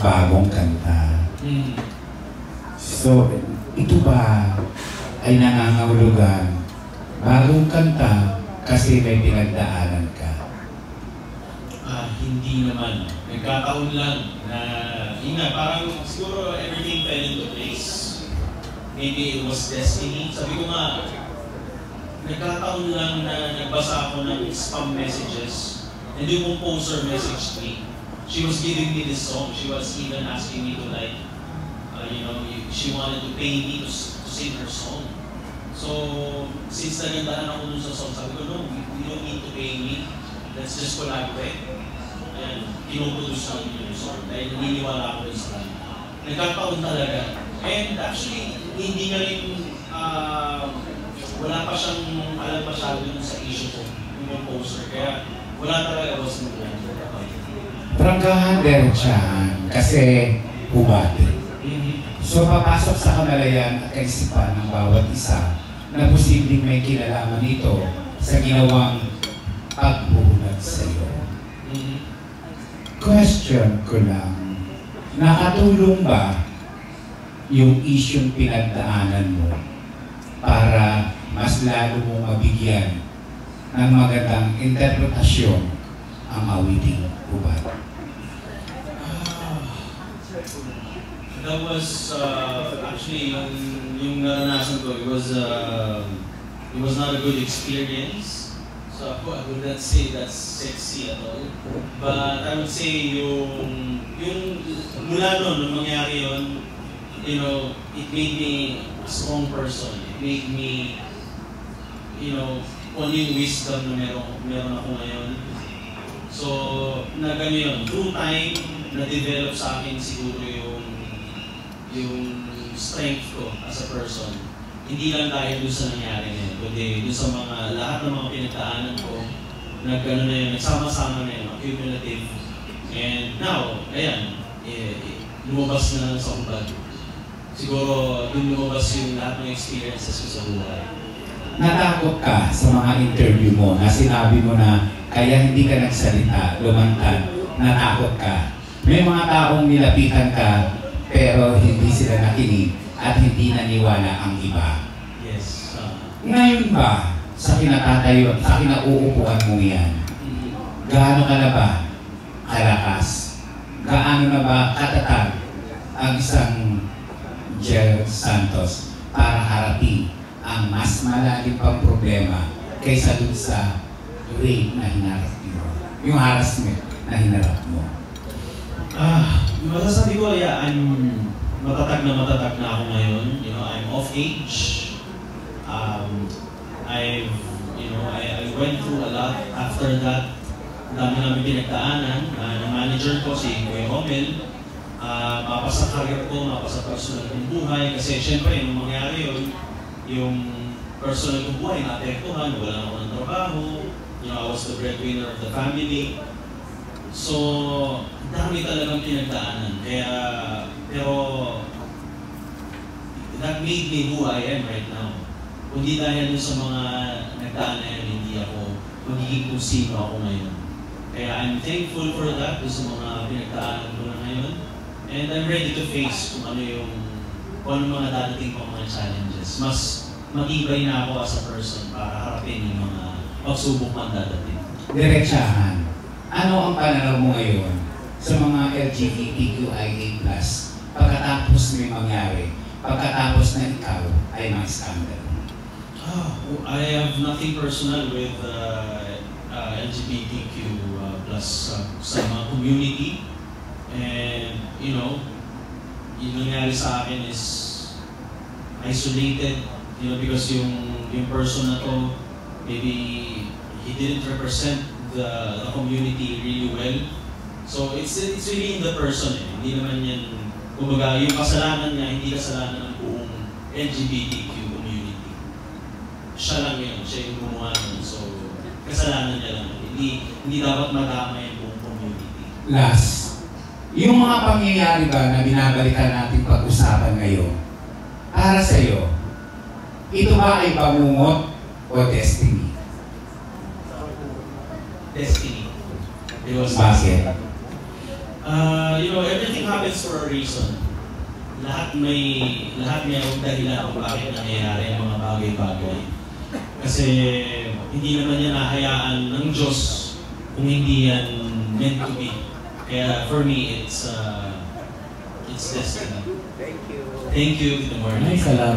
bagong kanta. So, ito ba ay nangangahulugan bagong kanta kasi may pinagdaanan ka? Hindi naman. Nagkataon lang na, yun nga, parang siguro everything fell into place. Maybe it was destiny. Sabi ko nga, nagkataon lang na nagbasa ako ng spam messages and yung composer messaged me. She was giving me this song. She was even asking me to like, she wanted to pay me to sing her song. So, since nagandahan ako dun sa song, sabi ko, no, you don't need to pay me. Let's just collaborate. And pinuproduce namin yung song dahil naniniwala ako dun sa kanya. Nagkataon talaga. And actually, hindi nga rin, wala pa siyang alam masyado sa issue ko, yung composer. Kaya wala talaga was mo lang. Pranggahan diretsahan kasi hubati. So papasok sa kamalayan at kaisipan ng bawat isa na posibleng may kinalaman nito sa ginawang pagbubulag sa iyo. Question ko lang, nakatulong ba yung isyong pinagdaanan mo para mas lalo mong mabigyan ng magandang interpretasyon ang awiting hubad? That was actually yung naranasan ko. It was not a good experience. So I would not say that's sexy at all. But I would say yung mula noon, nung mangyari yun, it made me a strong person. It made me, kung ano yung wisdom na meron ako ngayon. So, nagano yun, through time, na-develop sa akin siguro yung strength ko as a person. Hindi lang dahil doon sa nangyari na yun, kundi doon sa lahat ng mga pinagdaanan ko, nagsama-sama na yun, accumulative. And now, ayan, lumabas na sa hubad. Siguro, doon lumabas yung lahat ng experiences ko sa buhay. Natakot ka sa mga interview mo na sinabi mo na kaya hindi ka nagsalita, lumantad, natakot ka. May mga taong nilapitan ka pero hindi sila nakinig at hindi naniwala ang iba. Yes. Ngayon ba, sa kinatatayo, sa kinauupuan mo yan, gaano ka na ba kalakas? Gaano na ba katatag ang isang Jel Santos para harapin ang mas malalim pang problema kaysa dun sa rape na hinarap mo, yung harassment na hinarap mo? Masasabi ko, I'm matatag na ako ngayon. I'm of age. I went through a lot after that. Dami namin pinagdaanan. Ng manager ko, si Kuya Romel, mapasa career ko, mapasa personal kong buhay. Kasi syempre, nung mangyari yun, yung personal kong buhay, naapektuhan, wala ako ng trabaho. I was the breadwinner of the family. So, dami talagang pinagdaanan. Pero, that made me who I am right now. Kundi dahil sa mga nagdaan na yan, hindi ako magiging kung sino ako ngayon. Kaya I'm thankful for that, sa mga pinagdaanan ko na ngayon. And I'm ready to face kung ano mga dadating pang mga challenges. Mas matibay na ako as a person para harapin yung mga pagsubok man dadating. Diretsahan, ano ang pananaw mo ngayon sa mga LGBTQIA+, pagkatapos may mangyari, pagkatapos na ikaw ay ma-scandal? I have nothing personal with LGBTQ sa mga community. And, yung nangyari sa akin is isolated, because yung person na to, maybe he didn't represent the community really well. So it's really in the person. Hindi naman yan, kumbaga yung kasalanan niya, hindi kasalanan ng buong LGBTQ community. Siya lang yun, siya yung gumawa nun. So kasalanan niya lang. Hindi dapat madama yung buong community. Last, yung mga pangyayari ba na binabalikan natin pag-usapan ngayon, para sa iyo, ito ba ay pamungot o destiny? Destiny. Bakit? Everything happens for a reason. Lahat may dahilan kung bakit nangyayari ang mga bagay-bagay. Kasi hindi naman yan nahayaan ng Diyos kung hindi yan meant to be. Kaya for me, it's destiny. Thank you. Thank you. Good morning. Ay, salamat.